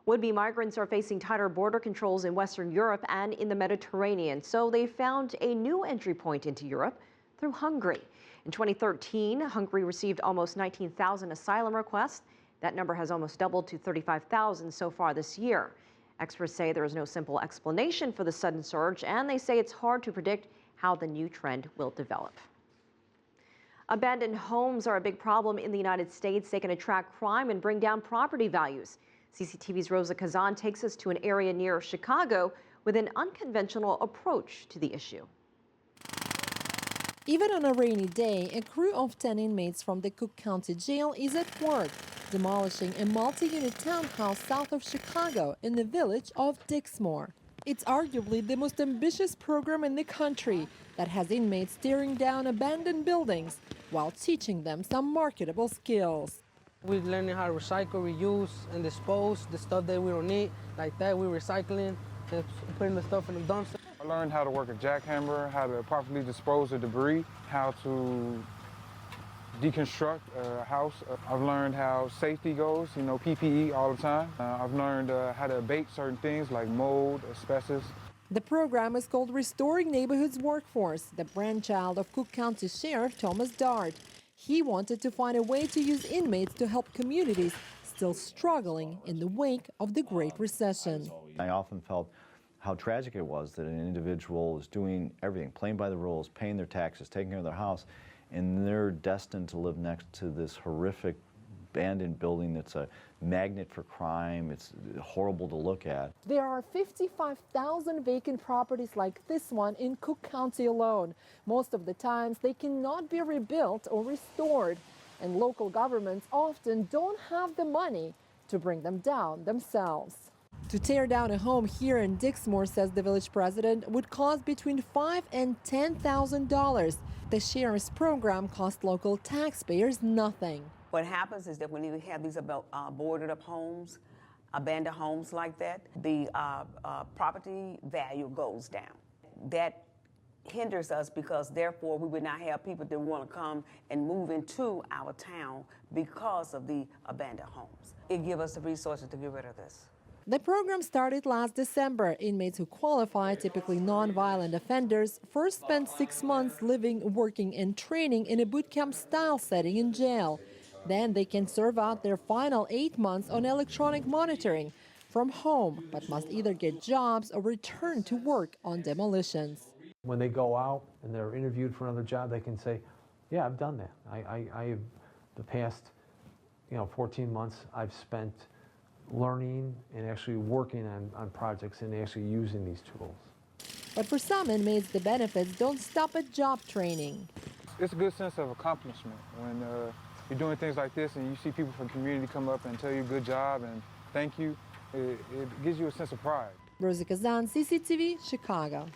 Would-be migrants are facing tighter border controls in Western Europe and in the Mediterranean, so they found a new entry point into Europe through Hungary. In 2013, Hungary received almost 19,000 asylum requests. That number has almost doubled to 35,000 so far this year. Experts say there is no simple explanation for the sudden surge, and they say it's hard to predict how the new trend will develop. Abandoned homes are a big problem in the United States. They can attract crime and bring down property values. CCTV's Roza Kazan takes us to an area near Chicago with an unconventional approach to the issue. Even on a rainy day, a crew of 10 inmates from the Cook County Jail is at work, demolishing a multi-unit townhouse south of Chicago in the village of Dixmoor. It's arguably the most ambitious program in the country that has inmates tearing down abandoned buildings while teaching them some marketable skills. We're learning how to recycle, reuse, and dispose the stuff that we don't need. Like that, we're recycling and putting the stuff in the dumpster. I learned how to work a jackhammer, how to properly dispose of debris, how to deconstruct a house. I've learned how safety goes, PPE all the time. I've learned how to abate certain things like mold, asbestos. The program is called Restoring Neighborhoods Workforce, the brainchild of Cook County Sheriff Thomas Dart. He wanted to find a way to use inmates to help communities still struggling in the wake of the Great Recession. I often felt how tragic it was that an individual is doing everything, playing by the rules, paying their taxes, taking care of their house, and they're destined to live next to this horrific abandoned building that's a magnet for crime. It's horrible to look at. There are 55,000 vacant properties like this one in Cook County alone. Most of the times they cannot be rebuilt or restored, and local governments often don't have the money to bring them down themselves. To tear down a home here in Dixmoor, says the village president, would cost between $5,000 and $10,000. The sheriff's program cost local taxpayers nothing. What happens is that when you have these boarded up homes, abandoned homes like that, the property value goes down. That hinders us because therefore we would not have people that want to come and move into our town because of the abandoned homes. It gives us the resources to get rid of this. The program started last December. Inmates who qualify, typically nonviolent offenders, first spend 6 months living, working, and training in a boot camp style setting in jail. Then they can serve out their final 8 months on electronic monitoring from home, but must either get jobs or return to work on demolitions. When they go out and they're interviewed for another job, they can say, yeah, I've done that. I the past 14 months I've spent learning and actually working on projects and actually using these tools. But for some inmates, the benefits don't stop at job training. It's a good sense of accomplishment when you're doing things like this and you see people from the community come up and tell you good job and thank you. It gives you a sense of pride. Roza Kazan, CCTV, Chicago.